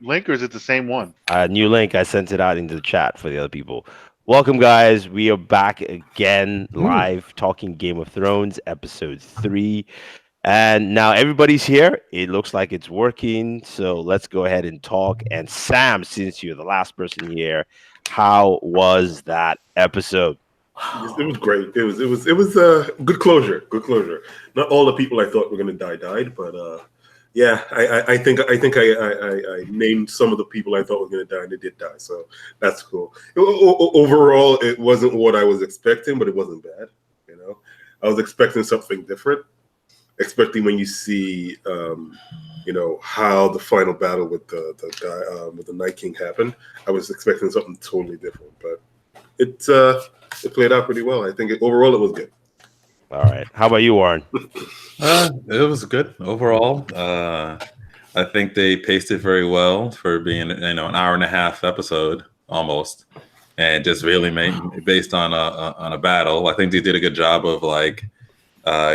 link, or is it the same one? New link. I sent it out into the chat for the other people. Welcome, guys. We are back again, live, talking Game of Thrones, episode 3. And now everybody's here. It looks like it's working. So let's go ahead and talk. And Sam, since you're the last person here, how was that episode? Yes, it was great. It was good closure. Good closure. Not all the people I thought were gonna die died, but yeah, I named some of the people I thought were gonna die, and they did die. So that's cool. Overall, it wasn't what I was expecting, but it wasn't bad. You know, I was expecting something different. Expecting when you see, how the final battle with the guy with the Night King happened. I was expecting something totally different, but it played out pretty well. I think overall it was good. All right. How about you, Warren? It was good overall. I think they paced it very well for being, an hour and a half episode almost, and just really made based on a battle. I think they did a good job of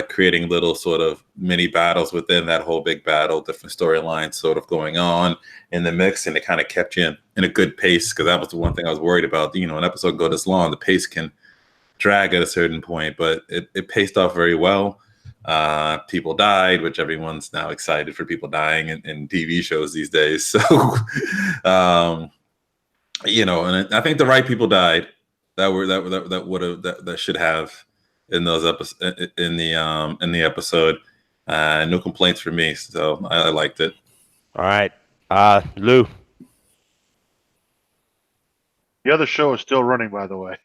creating little sort of mini battles within that whole big battle, different storylines sort of going on in the mix, and it kind of kept you in a good pace, because that was the one thing I was worried about. An episode go this long, the pace can drag at a certain point, but it paced off very well. People died, which everyone's now excited for people dying in TV shows these days. So, and I think the right people died that should have in those episodes in the episode. No complaints for me, so I liked it. All right, Lou. The other show is still running, by the way.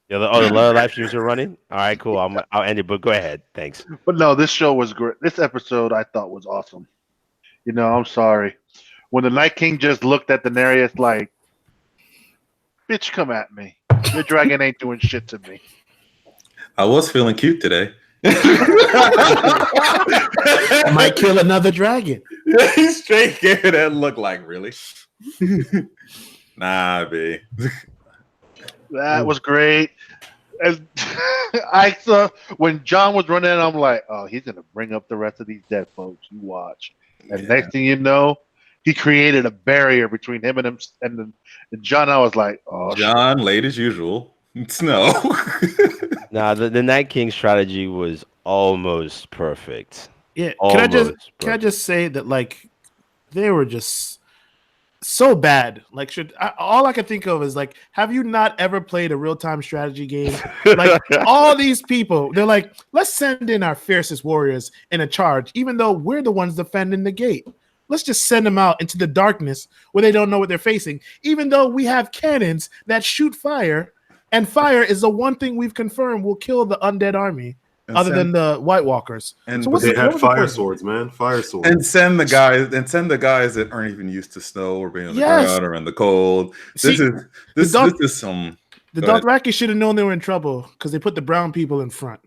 The live streams are running. All right, cool. I'll end it, but go ahead. Thanks. But no, this show was great. This episode I thought was awesome. I'm sorry. When the Night King just looked at Daenerys like, bitch, come at me. Your dragon ain't doing shit to me. I was feeling cute today. Might kill another dragon. He straight gave it that look like, really? Nah, B. That was great. And I saw when John was running, I'm like, oh, he's gonna bring up the rest of these dead folks. You watch. And next thing you know, he created a barrier between him and him. And John, I was like, oh, John, shit. Late as usual. Snow. Nah, the Night King strategy was almost perfect. Yeah. Can I just say that they were just so bad. All I can think of is have you not ever played a real-time strategy game? All these people, they're like, let's send in our fiercest warriors in a charge, even though we're the ones defending the gate. Let's just send them out into the darkness where they don't know what they're facing, even though we have cannons that shoot fire, and fire is the one thing we've confirmed will kill the undead army. Other than the White Walkers, but they had fire swords, man. Fire swords. And send the guys that aren't even used to snow or being on the ground or in the cold. This is some. The Dothraki should have known they were in trouble because they put the brown people in front.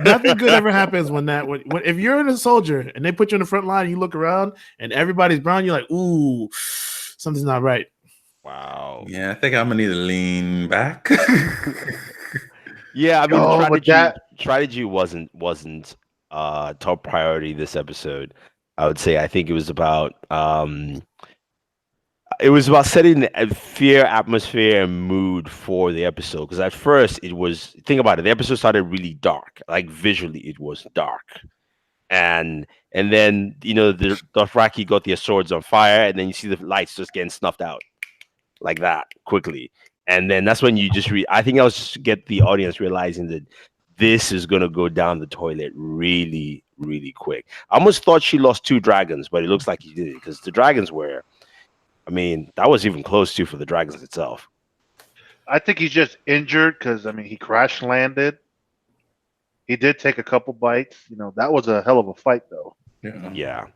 Nothing good ever happens when if you're in a soldier and they put you in the front line, and you look around and everybody's brown, you're like, ooh, something's not right. Wow. Yeah, I think I'm gonna need to lean back. Yeah, I mean, strategy wasn't top priority this episode. I would say I think it was about setting a fear atmosphere and mood for the episode. Because at first think about it, the episode started really dark, visually it was dark, and then the Dothraki got their swords on fire, and then you see the lights just getting snuffed out like that quickly. And then that's when you just I think I was just get the audience realizing that this is going to go down the toilet really, really quick. I almost thought she lost 2 dragons, but it looks like he did, because the dragons were, that was even close to for the dragons itself. I think he's just injured because, he crash landed. He did take a couple bites. That was a hell of a fight, though. Yeah,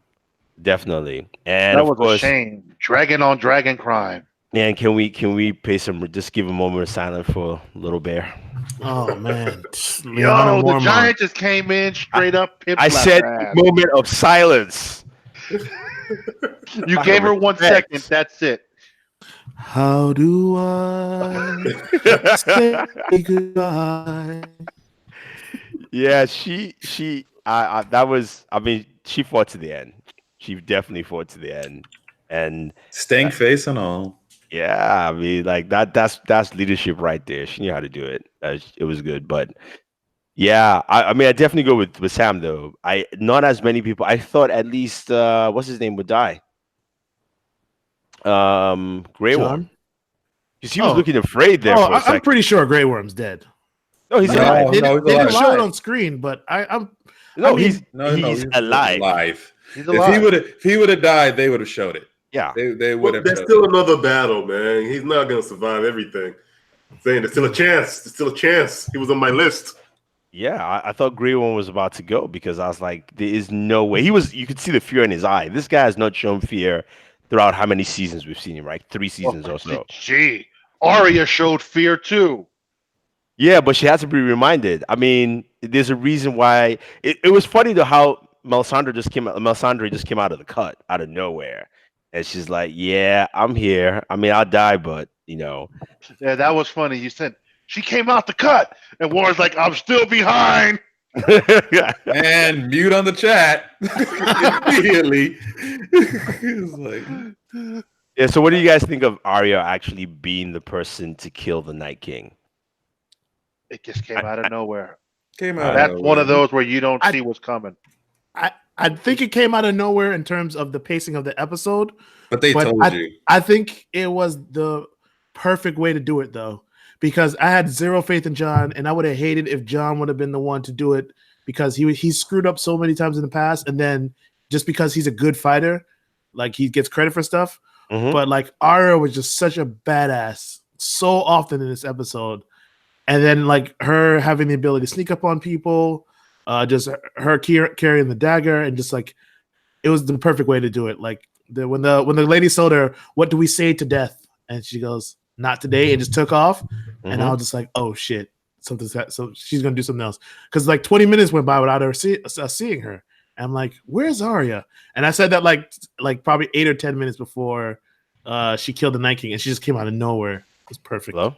definitely. And that was a shame. Dragon on dragon crime. And can we just give a moment of silence for Little Bear? Oh man! Yo, the giant just came in straight up. I said moment of silence. You gave her 1 second. That's it. How do I say goodbye? Yeah, she fought to the end. She definitely fought to the end. and Stank face and all. yeah, I mean, like that's leadership right there. She knew how to do it. It was good, but yeah, I mean, I definitely go with Sam though. I not as many people. I thought at least what's his name would die. Grey Worm, John. because he was looking afraid there Oh, for a I'm second. pretty sure Grey Worm's dead. No, he's Like, alive. They, No, he's they didn't alive. show it on screen, but No, mean, he's alive. He's If alive. he would have died, they would have showed it. Yeah. They would Well, have. there's There's still another battle, man. He's not gonna survive everything. Saying there's still a chance. There's still a chance. He was on my list. Yeah, I thought Grey Worm was about to go because I was like, there is no way. He was. You could see the fear in his eye. This guy has not shown fear throughout how many seasons we've seen him, right? 3 seasons or so. Gee, Arya showed fear too. Yeah, but she has to be reminded. I mean, there's a reason why. It was funny though how Melisandre just came out of the cut out of nowhere, and she's like, "Yeah, I'm here. I mean, I'll die, but you know." Yeah, that was funny. You said she came out the cut, and Warren's like, "I'm still behind." And mute on the chat immediately. It's like, Yeah. So, what do you guys think of Arya actually being the person to kill the Night King? It just came out of nowhere. came out. That's one of those where you don't see what's coming. I think it came out of nowhere in terms of the pacing of the episode. But they told you. I think it was the perfect way to do it, though, because I had zero faith in John, and I would have hated if John would have been the one to do it because he screwed up so many times in the past, and then just because he's a good fighter, like he gets credit for stuff. Mhm. But like Arya was just such a badass so often in this episode, and then like her having the ability to sneak up on people, just her carrying the dagger, and just like it was the perfect way to do it. Like when the lady told her, "What do we say to death?" and she goes, "Not today," and just took off. And I was just like, "Oh shit, so she's gonna do something else." Because like 20 minutes went by without her seeing her. And I'm like, "Where's Arya?" And I said that like probably 8 or 10 minutes before she killed the Night King, and she just came out of nowhere. It was perfect. Hello?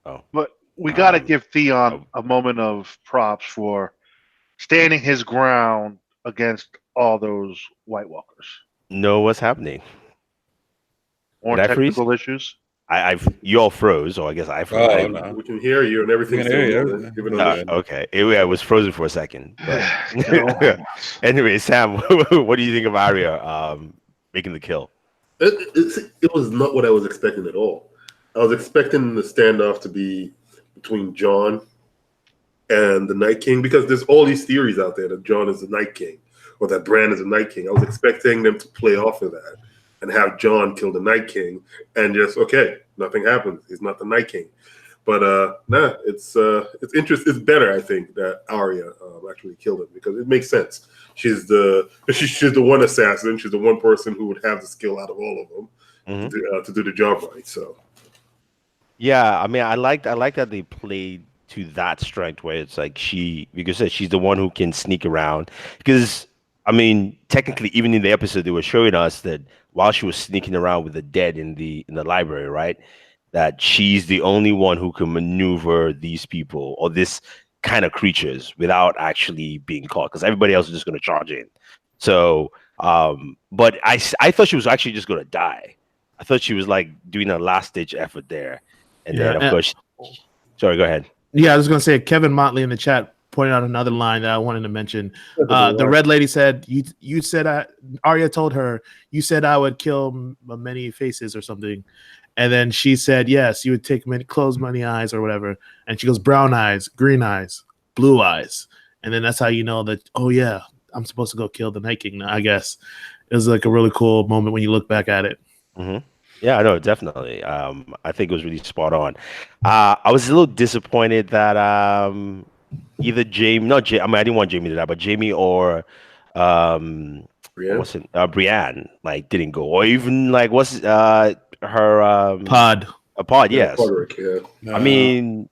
Oh, But we got to give Theon a moment of props for standing his ground against all those White Walkers. no, what's happening? More Did I freeze? technical issues. You all froze, or I guess I froze. Oh, no. We can hear you and everything. We can hear you. Give it a Okay, I was frozen for a second. But anyway, Sam, what do you think of Arya making the kill? It was not what I was expecting at all. I was expecting the standoff to be between Jon and the Night King because there's all these theories out there that Jon is the Night King or that Bran is the Night King. I was expecting them to play off of that and have Jon kill the Night King and just nothing happens. He's not the Night King. But it's interesting. It's better, I think, that Arya actually killed him because it makes sense. She's the one assassin. She's the one person who would have the skill out of all of them to do the job right. So, yeah, I mean, I like that they played to that strength where it's like because she's the one who can sneak around. Because I mean, technically, even in the episode, they were showing us that while she was sneaking around with the dead in the library, right? That she's the only one who can maneuver these people or this kind of creatures without actually being caught, because everybody else is just going to charge in. So, but I thought she was actually just going to die. I thought she was like doing a last ditch effort there, and then of course, sorry, go ahead. Yeah, I was going to say Kevin Motley in the chat pointed out another line that I wanted to mention. The red lady said, "You said Arya told her you said I would kill many faces or something." And then she said, "Yes, you would take close many eyes or whatever." And she goes, "Brown eyes, green eyes, blue eyes." And then that's how you know that, oh, yeah, I'm supposed to go kill the Night King now, I guess. It was like a really cool moment when you look back at it. Mm-hmm. Yeah, I know, definitely. I think it was really spot on. I was a little disappointed that either Jamie, I didn't want Jamie to die, but Jamie or Brienne, like, didn't go. Or even, like, her Pod. A pod, yes. Podrick, I mean,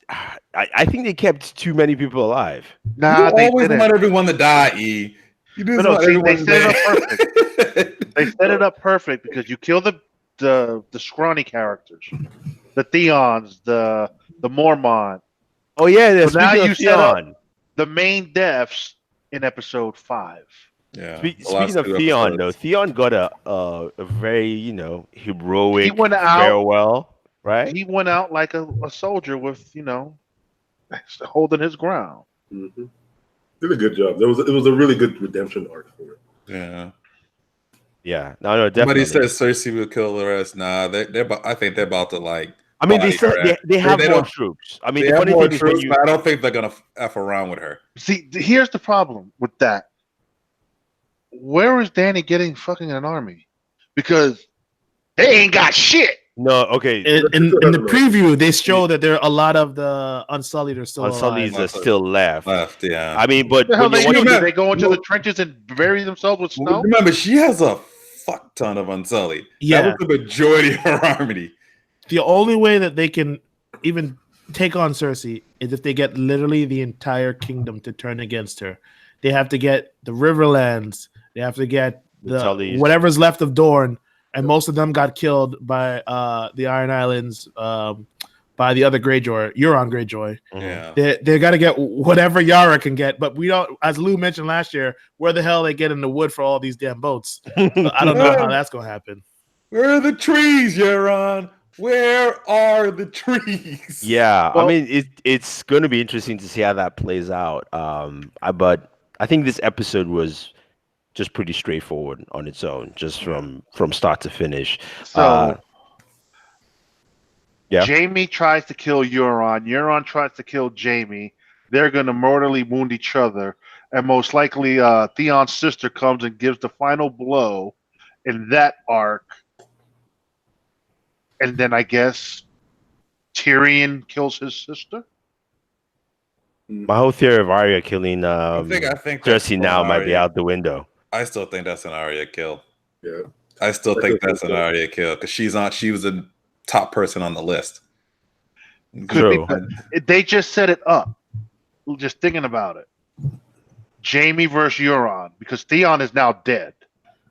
I think they kept too many people alive. Nah, you they always didn't. want everyone to die, E. You just want See, everyone they to set die. it up perfect. They set it up perfect because you kill the scrawny characters, the Theons, the Mormont. Oh yeah, So now speaking you of set up Theon. the main deaths in episode 5. Yeah. Speaking of Theon, though, Theon got a very heroic He went out. farewell, right? He went out like a soldier with holding his ground. Mm-hmm. Did a good job. It was a really good redemption arc for it. Yeah. Yeah. No, definitely. Somebody says Cersei will kill the rest. Nah, I think they're about to like. I mean, they have more troops. I mean, they the have funny more thing troops, is but I don't think they're gonna f around with her. See, here's the problem with that. Where is Danny getting fucking an army? Because they ain't got shit. No, okay. In the preview, they show that there are a lot of the Unsullied are still Unsullied alive. are still left. Yeah. I mean, but The hell when they you do? They go into the trenches and bury themselves with snow? Remember, she has a fuck ton of Unsullied. Yeah. That was the majority of her army. The only way that they can even take on Cersei is if they get literally the entire kingdom to turn against her. They have to get the Riverlands. They have to get the whatever's left of Dorne, and most of them got killed by the Iron Islands, by the other Euron Greyjoy. Yeah, they got to get whatever Yara can get, but we don't. As Lou mentioned last year, where the hell they get in the wood for all these damn boats? So I don't know how that's gonna happen. Where are the trees, Euron? Where are the trees? Yeah, well, I mean, it's going to be interesting to see how that plays out. But I think this episode was just pretty straightforward on its own, just from start to finish. So, yeah. Jaime tries to kill Euron. Euron tries to kill Jaime. They're going to mortally wound each other, and most likely, Theon's sister comes and gives the final blow in that arc. And then I guess Tyrion kills his sister. My whole theory of Arya killing I think Cersei now might be out the window. I still think that's an Arya kill. Yeah, I still think that's an Arya kill because she was a top person on the list. True. They just set it up. Just thinking about it. Jaime versus Euron, because Theon is now dead.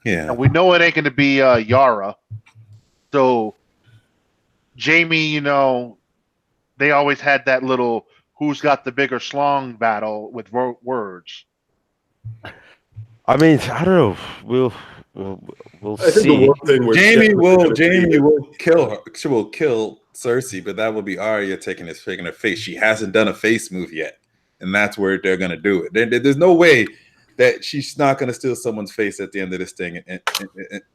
Yeah, and we know it ain't going to be Yara. So Jaime, they always had that little who's got the bigger slong battle with words. I mean, I don't know. We'll see. Jaime will kill her. She will kill Cersei, but that will be Arya taking her face. She hasn't done a face move yet, and that's where they're gonna do it. There's no way that she's not gonna steal someone's face at the end of this thing and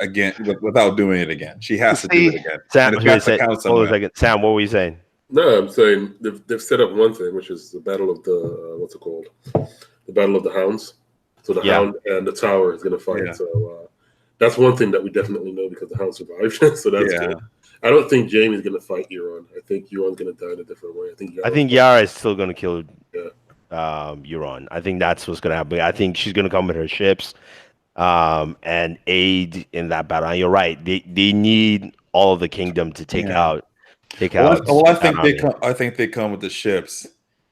again without doing it again. She has to do it again. Sam, what were you saying? No, I'm saying they've set up one thing, which is the battle of the what's it called? The battle of the hounds. So the hound and the tower is going to fight. Yeah. So that's one thing that we definitely know because the hound survived. So that's good. I don't think Jaime's going to fight Euron. I think Euron's going to die in a different way. I think Yara is still going to kill Euron. I think that's what's going to happen. I think she's going to come with her ships and aid in that battle. And you're right. They need all of the kingdom to take out. I think they come with the ships.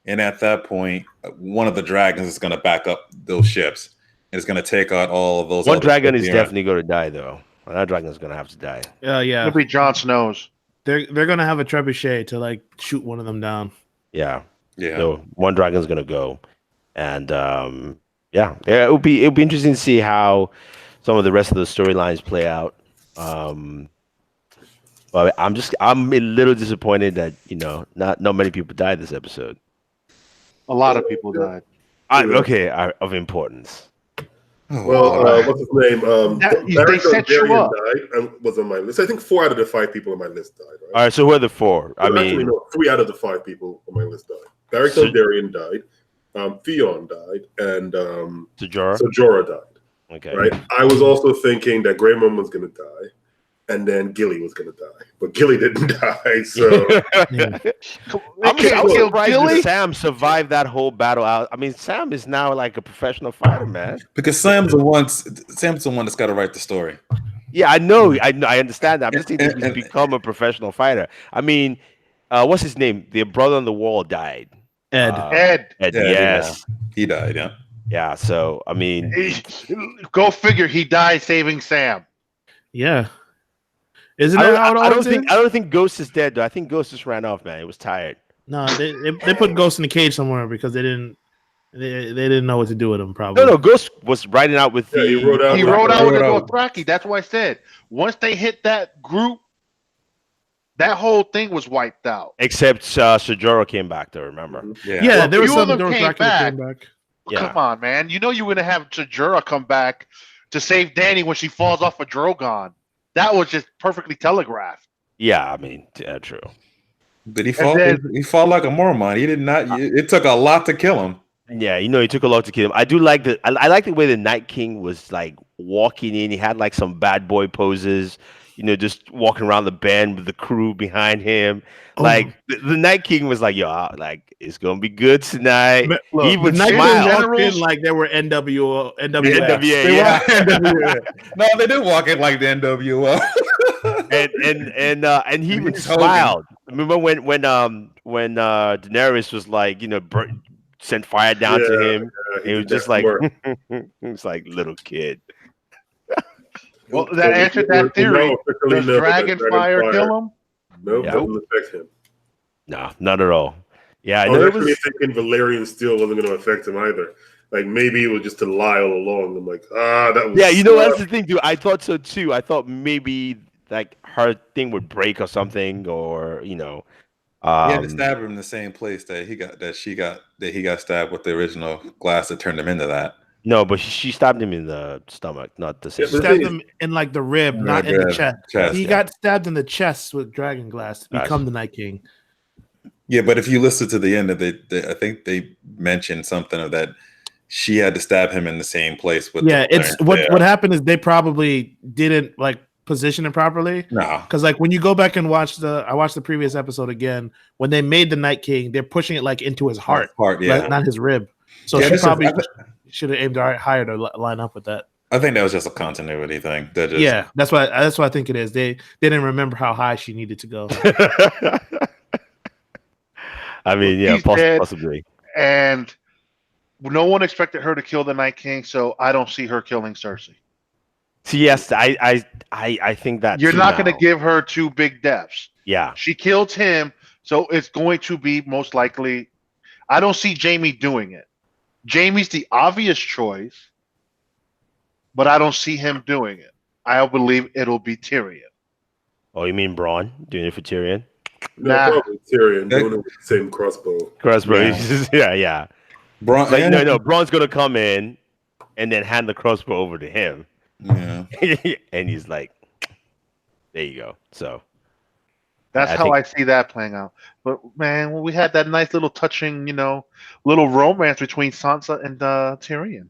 And at that point, one of the dragons is going to back up those ships. And it's going to take out all of those. One dragon is definitely going to die, though. That dragon is going to have to die. Yeah. It'll be Jon Snow's. They're going to have a trebuchet to shoot one of them down. Yeah. So one dragon is going to go, and it'll be interesting to see how some of the rest of the storylines play out. But I'm a little disappointed that not many people died this episode. A lot of people died. Of importance. Well, what's his name? They set you up. Died and was on my list. I think 4 out of the 5 people on my list died. Right? All right, so who are the 4? Actually, 3 out of the 5 people on my list died. Beric Dondarrion died. Theon died, and Jorah died. Okay. Right. I was also thinking that Grey Worm was going to die. And then Gilly was going to die, but Gilly didn't die. So I'm surprised Sam survived that whole battle out. I mean, Sam is now like a professional fighter, man. Because Sam's the one that's got to write the story. Yeah, I know. I understand that. I'm just thinking he's become a professional fighter. I mean, what's his name? The brother on the wall died. Ed. Yes, he died. Yeah. Yeah. So I mean, go figure. He died saving Sam. Yeah. Isn't that how it always is? I don't think Ghost is dead, though. I think Ghost just ran off, man. He was tired. No, they put Ghost in the cage somewhere because they They didn't know what to do with him. Probably. No, Ghost was riding out with Yeah, he rode out. He rode out with the out. Dothraki. That's why I said once they hit that group, that whole thing was wiped out. Except Sojoro came back, though. Remember? Yeah. Yeah, Well, there was few of some them Dothraki came that came back. Yeah. Come on, man. You know you were gonna have Tajura come back to save Dany when she falls off a Drogon. That was just perfectly telegraphed. Yeah, I mean, true. Did he fall? then- He fought like a Mormon. He did not. It took a lot to kill him. Yeah, he took a lot to kill him. I do like I like the way the Night King was like walking in. He had like some bad boy poses, just walking around the bend with the crew behind him. Like the Night King was like, "Yo, like it's gonna be good tonight." But look, He even The Night King smiled. walked in like they were NWO. NWA, They yeah. No, they did walk in like the NWO. and he even He's Hogan. smiled. Remember when Daenerys was like, sent fire down to him. He It was did just that like more. it's like little kid. Well, that answered that theory. Does dragon fire kill him? Nope, Yeah. doesn't affect him. No, not at all. Yeah, I no, was it actually was. thinking Valerian steel wasn't going to affect him either. Like maybe it was just to lie all along. I'm like, that was. Yeah, that's the thing, dude. I thought so too. I thought maybe like her thing would break or something, or He had to stab him in the same place that he got stabbed with the original glass that turned him into that. No, but she stabbed him in the stomach, not the same. Yeah, but- Stabbed him in like the rib, not in the Chest, chest. He yeah. got stabbed in the chest with dragon glass to become the Night King. Yeah, but if you listen to the end of I think they mentioned something of that she had to stab him in the same place with. Yeah, the it's Valerian. what happened is they probably didn't like position it properly. No, Because like when you go back and watch I watched the previous episode again, when they made the Night King, they're pushing it like into his heart, yeah. not his rib. So Yeah, she this is- probably should have aimed higher to line up with that. I think that was just a continuity thing. That just, Yeah, that's what I think it is. They didn't remember how high she needed to go. I mean, yeah, He's dead. possibly. And no one expected her to kill the Night King, so I don't see her killing Cersei. See, yes, I think that You're too not now. going to give her two big deaths. Yeah, She killed him, so it's going to be most likely. I don't see Jamie doing it. Jamie's the obvious choice, but I don't see him doing it. I believe it'll be Tyrion. Oh, you mean Braun doing it for Tyrion? No, Nah. probably Tyrion doing it with the same crossbow. Crossbow. Yeah. Yeah. Braun, Like no, Braun's gonna come in and then hand the crossbow over to him, Yeah. and he's like, "There you go." So That's I how think- I see that playing out. But man, we had that nice little touching, little romance between Sansa and Tyrion.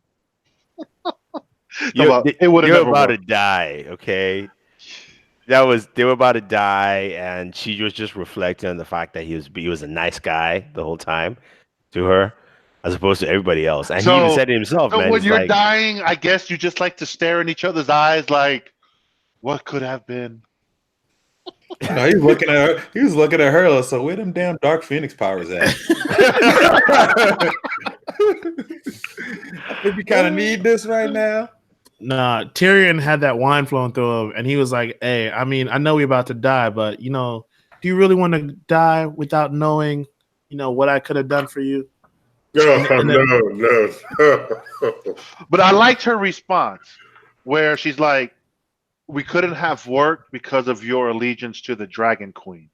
It would have you're never about worked. to die. Okay, they were about to die, and she was just reflecting on the fact that he was a nice guy the whole time to her, as opposed to everybody else. And he even So- said it himself, So man. when He's you're like, dying, I guess you just like to stare in each other's eyes, like, what could have been? No, he was looking at her. He was looking at her. So where them damn Dark Phoenix powers at? I think you kind of need this right now. Nah, Tyrion had that wine flowing through him, and he was like, "Hey, I mean, I know we're about to die, but do you really want to die without knowing, what I could have done for you?" No. But I liked her response, where she's like, we couldn't have worked because of your allegiance to the Dragon Queen.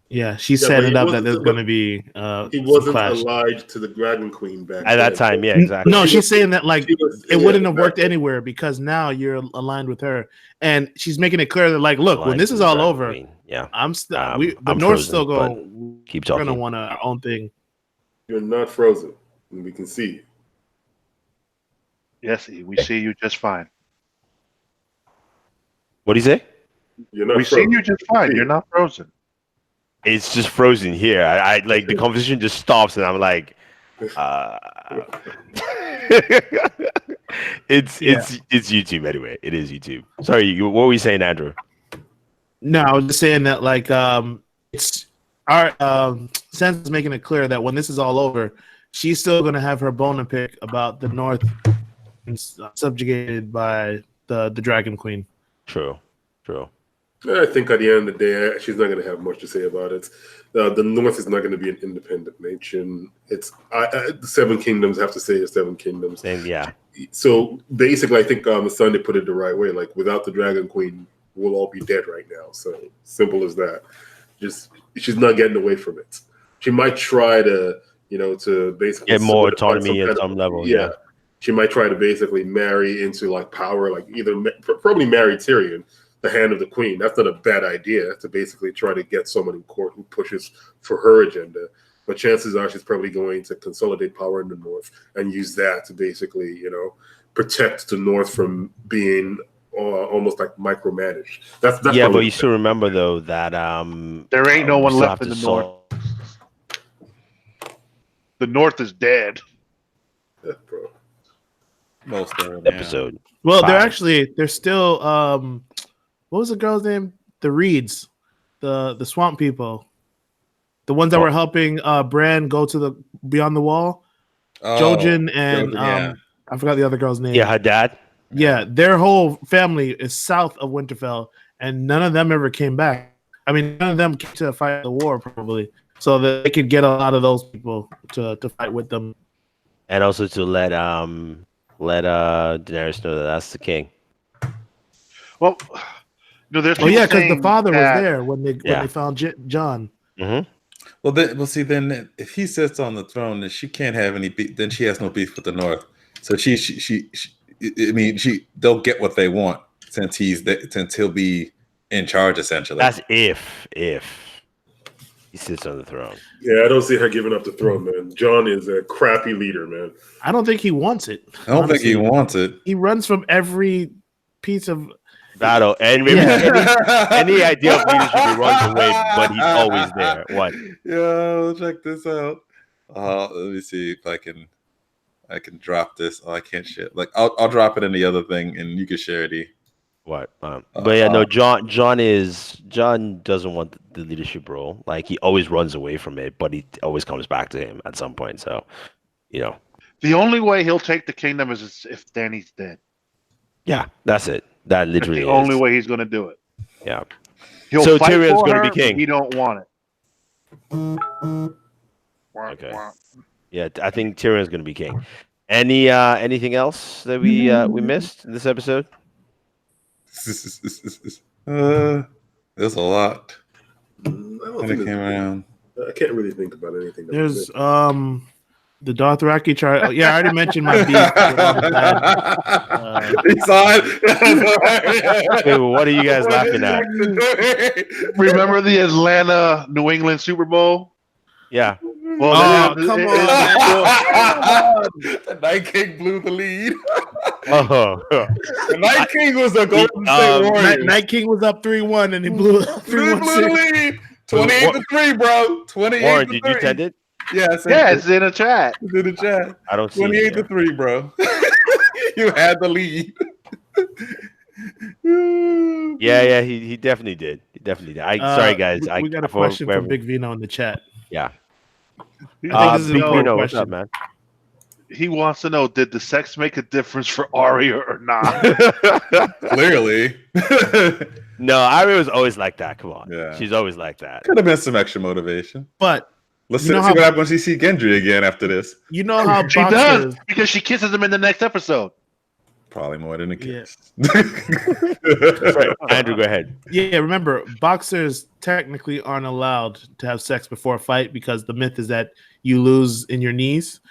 Yeah, she Yeah, set but it he up that wasn't- there's going to be He some wasn't clash. allied to the Dragon Queen back at that then. time, yeah, exactly. No, she's saying that like She was- it yeah, wouldn't have worked exactly. anywhere because now you're aligned with her, and she's making it clear that like, look, when Aligned this to is the all Dragon over, Queen. Yeah, I'm still Um, the I'm North's frozen, still but going. keep We're gonna talking. want our own thing. You're not frozen, and we can see you. Yes, we see you just fine. What do you say? You're not We see frozen. you just fine. You're not frozen. It's just frozen here. I like the conversation just stops, and I'm like, it's YouTube anyway. It is YouTube. Sorry, what were you saying, Andrew? No, I was just saying that like it's our Sansa's making it clear that when this is all over, she's still gonna have her bone to pick about the North subjugated by the Dragon Queen. True. I think at the end of the day, she's not going to have much to say about it. The North is not going to be an independent nation. It's the Seven Kingdoms have to say the Seven Kingdoms. And yeah. So basically, I think Sunday put it the right way. Like without the Dragon Queen, we'll all be dead right now. So simple as that. Just she's not getting away from it. She might try to, to basically get more autonomy at some level. Yeah. She might try to basically marry into like power, like probably marry Tyrion, the hand of the queen. That's not a bad idea to basically try to get someone in court who pushes for her agenda. But chances are she's probably going to consolidate power in the North and use that to basically, protect the North from being almost like micromanaged. That's yeah, but you still remember though that there ain't no one left in the North. The North is dead. Yeah, bro. Most of episode. Well, they're still what was the girl's name? The Reeds, the swamp people. The ones that were helping Bran go to the Beyond the Wall. Jojen and I forgot the other girl's name. Yeah, her dad. Yeah, their whole family is south of Winterfell, and none of them ever came back. I mean, none of them came to fight the war, probably, so that they could get a lot of those people to fight with them. And also to let Daenerys know that that's the king. Well, there's because the father was there when they found John. Mm-hmm. Then if he sits on the throne, then she can't have any beef. Then she has no beef with the North. So they'll get what they want since he'll be in charge essentially. That's if he sits on the throne. Yeah, I don't see her giving up the throne, man. Jon is a crappy leader, man. I don't think he wants it. I don't think he wants it. He runs from every piece of battle, and maybe any idea of leadership, he runs away, but he's always there. What? Yo, check this out. Let me see if I can drop this. Oh, I can't share. Like, I'll drop it in the other thing, and you can share it. What? But yeah, no. Jon doesn't want the leadership role. Like, he always runs away from it, but he always comes back to him at some point. So, the only way he'll take the kingdom is if Dany's dead. Yeah, that's it. That literally that's the only way he's going to do it. Yeah. He'll fight Tyrion's going to be king. He don't want it. Okay. Yeah, I think Tyrion's going to be king. Anything else that we missed in this episode? There's a lot. I can't really think about anything. There's the Dothraki chart. Yeah, I already mentioned my beef. He saw it. Hey, what are you guys laughing at? Remember the Atlanta New England Super Bowl? Yeah. Well, come on. The Night King blew the lead. The Night King was a Golden State Warrior. Night King was up 3-1 and he blew 3-1 lead. 28-3, bro. 28-3. Warren, did you send it? Yeah, it's in a chat. It's in the chat. I don't see 28-3, bro. You had the lead. Yeah, he definitely did. He definitely did. Sorry, guys. We got a question from Big Vino in the chat. Yeah. I think this is Big a Vino, question. what's up, man? He wants to know, did the sex make a difference for Arya or not? Clearly. No, Arya was always like that. Come on. Yeah. She's always like that. Could have been some extra motivation. But let's see what happens when she see Gendry again after this. You know how she does, because she kisses him in the next episode. Probably more than a kiss. Right. Andrew, go ahead. Yeah, remember, boxers technically aren't allowed to have sex before a fight because the myth is that you lose in your knees.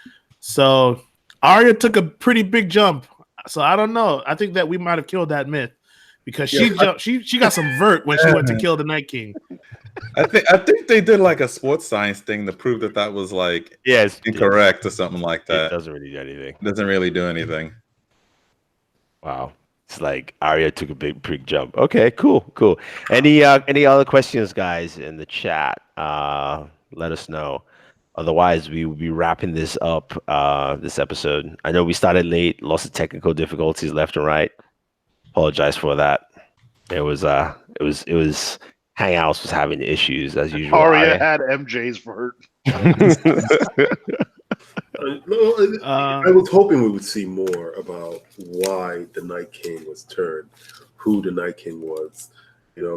So Arya took a pretty big jump. So I don't know. I think that we might have killed that myth because she got some vert when she went to kill the Night King. I think they did like a sports science thing to prove that was like incorrect or something like that. It doesn't really do anything. Doesn't really do anything. Wow. It's like Arya took a big jump. Okay, cool. Any other questions, guys, in the chat? Let us know. Otherwise, we will be wrapping this up, this episode. I know we started late, lots of technical difficulties left and right. Apologize for that. It was Hangouts was having issues as usual. Arya had MJ's vert. I was hoping we would see more about why the Night King was turned, who the Night King was,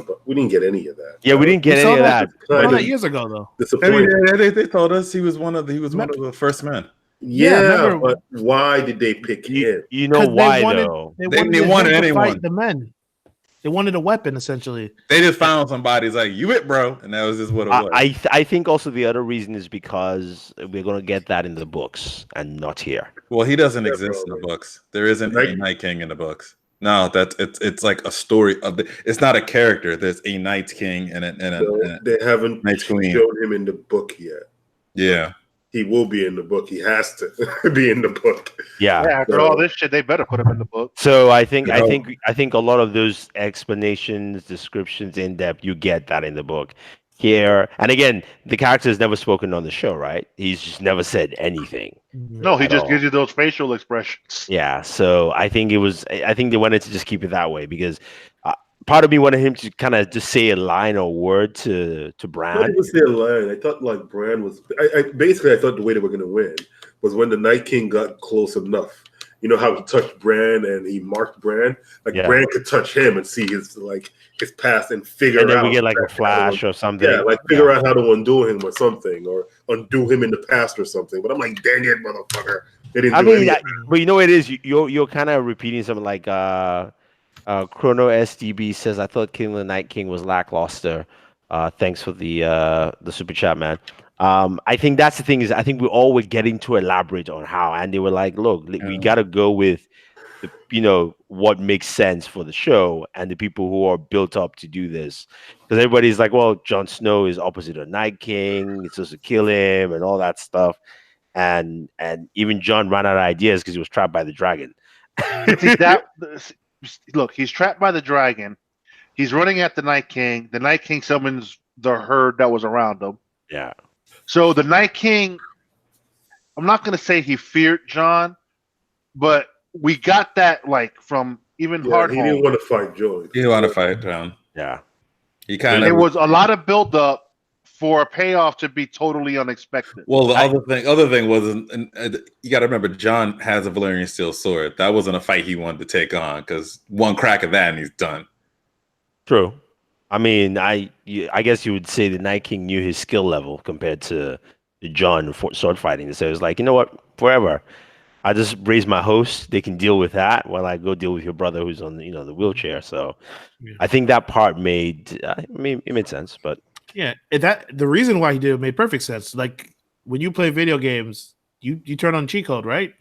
but we didn't get any of that. Yeah, we didn't get any of that. We saw Kind that of years ago, though. disappointing. They told us he was one of the first men. Yeah, remember- but why did they pick him? You know why though? They They wanted wanted him to anyone. fight the men. They wanted a weapon, essentially. They just found somebody. It's like, you it, bro, and that was just what it was. I think also the other reason is because we're gonna get that in the books and not here. Well, he doesn't Yeah, exist in the probably. books. There isn't Night- a Night King in the books. No, it's like a story of it's not a character. There's a Night King and They haven't Night Queen. shown him in the book yet. Yeah. He will be in the book. He has to be in the book. Yeah. After all this shit, they better put him in the book. So I think a lot of those explanations, descriptions, in depth, you get that in the book. Here and again, the character is never spoken on the show, right? He's just never said anything. No, he At just all. gives you those facial expressions. Yeah. So I think they wanted to just keep it that way because part of me wanted him to kind of just say a line or word to I Bran. didn't say a line. I thought like Bran was. I basically I thought the way they were going to win was when the Night King got close enough. You know how he touched Bran and he marked Bran. Like Yeah. Bran could touch him and see his past and figure And then out. we get like a that- flash or something. Yeah, like figure out how to undo him or something, or undo him in the past or something. But I'm like, dang it, motherfucker! They didn't. I do mean, anything. but you know what it is? You're kind of repeating something like Chrono SDB says, I thought King of the Night King was lackluster. Thanks for the super chat, man. I think that's the thing is I think we all were getting to elaborate on how, and they were like, look, we got to go with what makes sense for the show and the people who are built up to do this, because everybody's like, well, Jon Snow is opposite of Night King, it's supposed to kill him and all that stuff, and even Jon ran out of ideas because he was trapped by the dragon. See, look, he's trapped by the dragon. He's running at the Night King. The Night King summons the herd that was around him. Yeah. So the Night King, I'm not going to say he feared Jon, but we got that like from even Yeah, Hard he didn't Home. want to fight Joy. He didn't want to fight John. Yeah. He kind There of. was a lot of build up for a payoff to be totally unexpected. Well, the other thing was, you got to remember, John has a Valyrian steel sword. That wasn't a fight he wanted to take on because one crack of that and he's done. True. I mean, I guess you would say the Night King knew his skill level compared to Jon for sword fighting. So it was like, you know what, forever. I just raise my host. They can deal with that while I go deal with your brother who's on the wheelchair. So Yeah. I think that part made it made sense. But Yeah, that the reason why he did it made perfect sense. Like when you play video games, you turn on cheat code, right?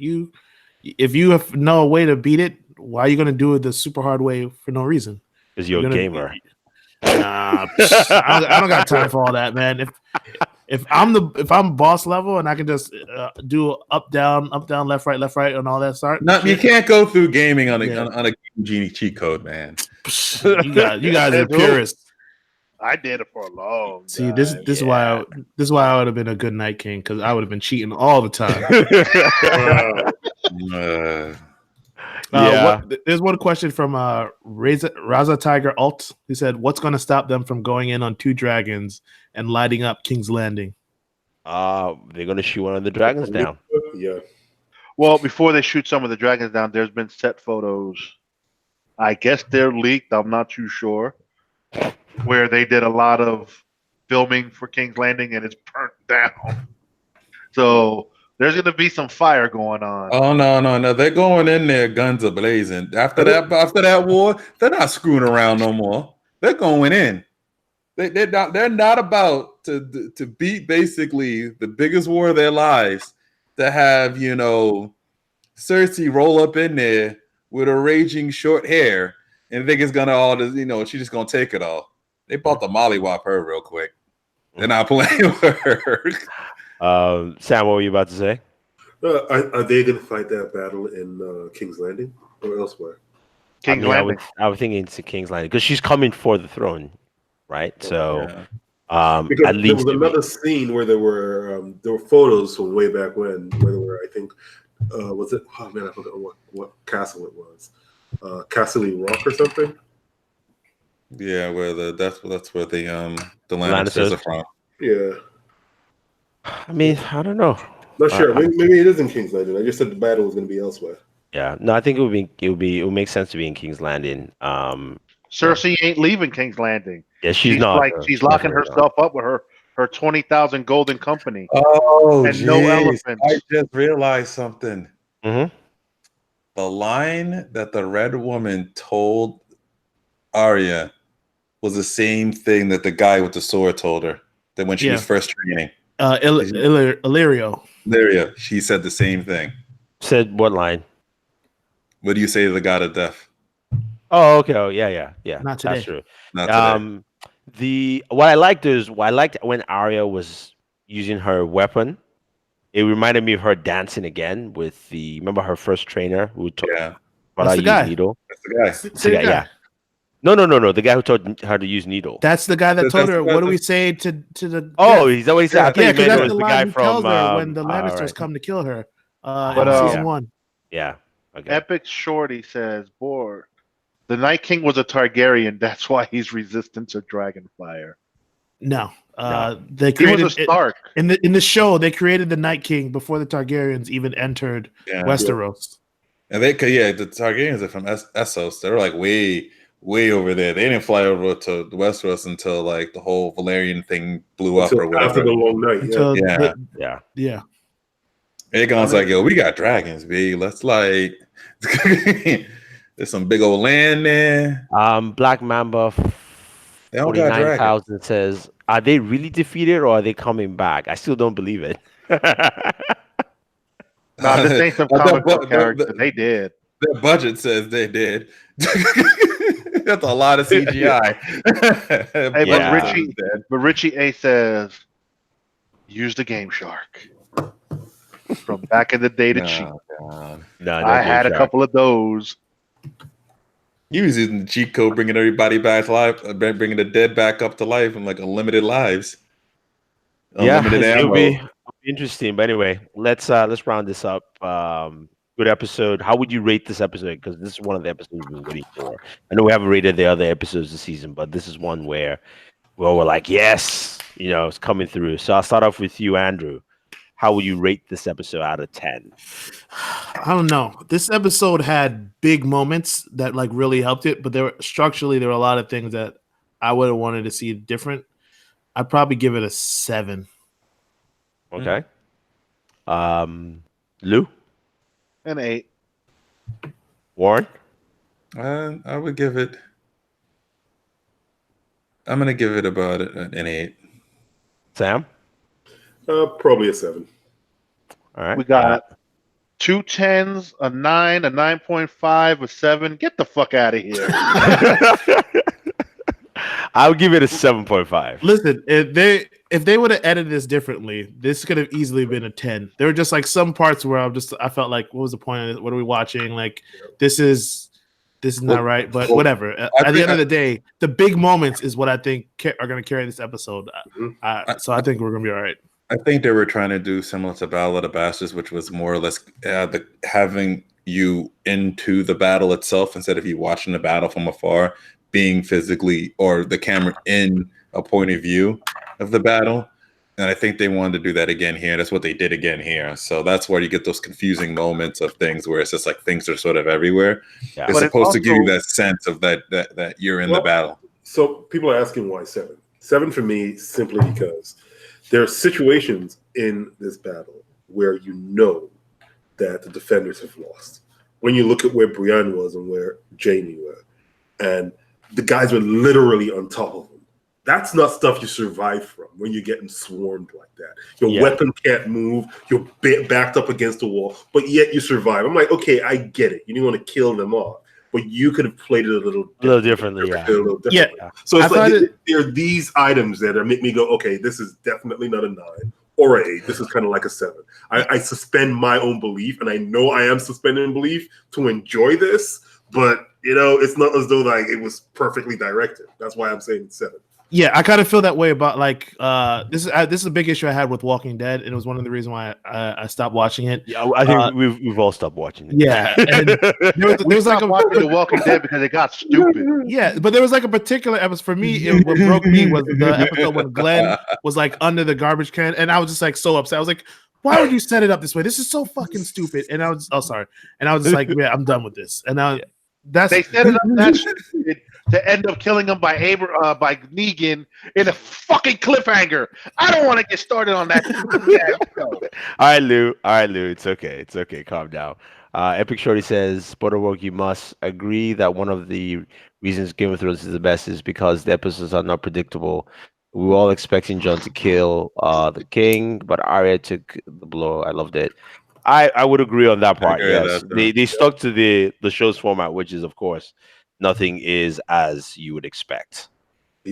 If you have no way to beat it, why are you gonna do it the super hard way for no reason? because you're a gonna- gamer. Nah, I don't got time for all that, man. If I'm boss level and I can just do up down, left right, and all that start. No, you can't go through gaming on a Yeah. on a Genie cheat code, man. You guys are purists. I did it for a long See, time. this is why I would have been a good Night King, because I would have been cheating all the time. There's one question from Raza Tiger Alt, who said, "What's going to stop them from going in on 2 dragons and lighting up King's Landing?" They're gonna shoot one of the dragons down. Yeah. Well, before they shoot some of the dragons down, there's been set photos. I guess they're leaked. I'm not too sure. Where they did a lot of filming for King's Landing and it's burnt down. So there's going to be some fire going on. Oh no! They're going in there, guns are blazing. After that war, they're not screwing around no more. They're going in. They're not about to beat basically the biggest war of their lives. To have Cersei roll up in there with her raging short hair and think it's gonna all just she's just gonna take it all. They bought the mollywop her real quick. They're not playing with her. Sam, what were you about to say? Are they going to fight that battle in King's Landing or elsewhere? King's Landing. I was thinking it's a King's Landing because she's coming for the throne, right? So, Because at least there was another scene where there were photos from way back when, where there were, I think, was it? Oh man, I forgot what castle it was. Castle Rock or something. Yeah, where that's where the Lannisters are from. Yeah, I mean, I don't know. not sure. Maybe it is in King's Landing. I just said the battle was going to be elsewhere. Yeah, no, I think it would make sense to be in King's Landing. Cersei ain't leaving King's Landing. Yeah, she's not. She's locking herself up with her 20,000 golden company. Oh, and no elephants. I just realized something. Mm-hmm. The line that the Red Woman told Arya was the same thing that the guy with the sword told her. That when she was first training. Illyrio. Illyrio. She said the same thing. Said what line? What do you say to the god of death? Oh, okay. Oh, yeah. Not today. That's true. Not today. What I liked when Arya was using her weapon. It reminded me of her dancing again with remember her first trainer who taught her how to use needle. That's the guy. Yeah. No. The guy who taught her to use needle. That's the guy that told her. What do we say to the? Oh, he's always said. Yeah, because that's the line he tells her when the Lannisters come to kill her. In season 1. Yeah. Okay. Epic Shorty says, "Boored. The Night King was a Targaryen. That's why he's resistant to dragon fire." No. They created he was a Stark. In the show. They created the Night King before the Targaryens even entered Westeros. And the Targaryens are from Essos. They're like way over there. They didn't fly over to Westeros until like the whole Valerian thing blew up or whatever. After the long night. Yeah. Aegon's like, yo, we got dragons, B. Let's like there's some big old land there. Black Mamba 49,000 says, are they really defeated or are they coming back? I still don't believe it. Nah, this ain't some comic book character. They did. Their budget says they did. That's a lot of CGI. But Richie A says, use the Game Shark. From back in the day to cheat. I had a couple of those. He was using the cheat code, bringing everybody back to life, bringing the dead back up to life in like unlimited lives. Unlimited ammo. It'll be interesting. But anyway, let's round this up. Good episode. How would you rate this episode? Because this is one of the episodes we've been waiting for. I know we haven't rated the other episodes this season, but this is one where we're like, yes, it's coming through. So I'll start off with you, Andrew. How would you rate this episode out of 10? I don't know. This episode had big moments that like really helped it, but there were a lot of things that I would have wanted to see different. I'd probably give it a 7. Okay. Lou? An 8. Warren? I would give it. I'm gonna give it about an 8. Sam? Probably a 7. All right. We got 2 10s, a 9, a 9.5, a 7. Get the fuck out of here. I'll give it a 7.5. Listen, if they would have edited this differently, this could have easily been a 10. There were just like some parts where I felt like, what was the point of this? What are we watching? Like, this is not right, but whatever. At the end of the day, the big moments is what I think are going to carry this episode. So I think we're going to be all right. I think they were trying to do similar to Battle of the Bastards, which was more or less having you into the battle itself instead of you watching the battle from afar, being physically or the camera in a point of view of the battle. And I think they wanted to do that again here. That's what they did again here. So that's where you get those confusing moments of things where it's just like things are sort of everywhere. Yeah. It's supposed to give you that sense of that you're in the battle. So people are asking why 7. 7 for me simply because there are situations in this battle where you know that the defenders have lost. When you look at where Brienne was and where Jaime were, and the guys were literally on top of them. That's not stuff you survive from when you're getting swarmed like that. Your weapon can't move. You're backed up against the wall, but yet you survive. I'm like, okay, I get it. You didn't want to kill them off, but you could have played it a little differently. Yeah. So it's like there are these items that make me go, okay, this is definitely not a 9 or an 8. This is kind of like a 7. I suspend my own belief, and I know I am suspending belief to enjoy this, but it's not as though like it was perfectly directed. That's why I'm saying 7. Yeah, I kind of feel that way about like this is a big issue I had with Walking Dead, and it was one of the reasons why I stopped watching it. Yeah, I think we've all stopped watching it. Yeah, and there was like watching The Walking Dead because it got stupid. Yeah, but there was like a particular episode for me. What broke me was the episode when Glenn was like under the garbage can, and I was just like so upset. I was like, "Why would you set it up this way? This is so fucking stupid." And I was just like, "Yeah, I'm done with this." And That's They set it up that stupid to end up killing him by by Negan in a fucking cliffhanger. I don't want to get started on that stupid ass show. All right, Lou. All right, Lou. It's okay. It's okay. Calm down. Epic Shorty says, Butterwork, you must agree that one of the reasons Game of Thrones is the best is because the episodes are not predictable. We were all expecting Jon to kill the king, but Arya took the blow. I loved it. I would agree on that I part. agree with Yes, that. they stuck to the show's format, which is, of course, nothing is as you would expect.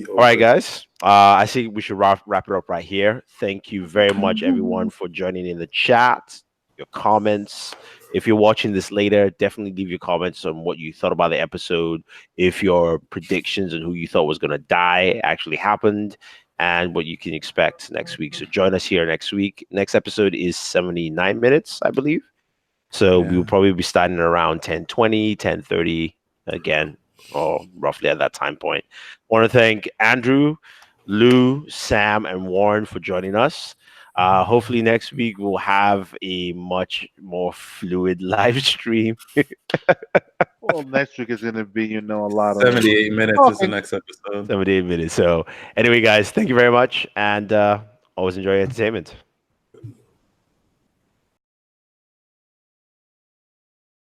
All right, guys. I think we should wrap it up right here. Thank you very much, everyone, for joining in the chat, your comments. If you're watching this later, definitely leave your comments on what you thought about the episode, if your predictions and who you thought was going to die actually happened, and what you can expect next week. So join us here next week. Next episode is 79 minutes, I believe. So we'll probably be starting around 10:20, 10:30 again, or roughly at that time point. Want to thank Andrew, Lou, Sam, and Warren for joining us. Hopefully next week we'll have a much more fluid live stream. Well, next week is going to be, a lot of 78 minutes is the next episode. 78 minutes. So anyway, guys, thank you very much, and always enjoy your entertainment.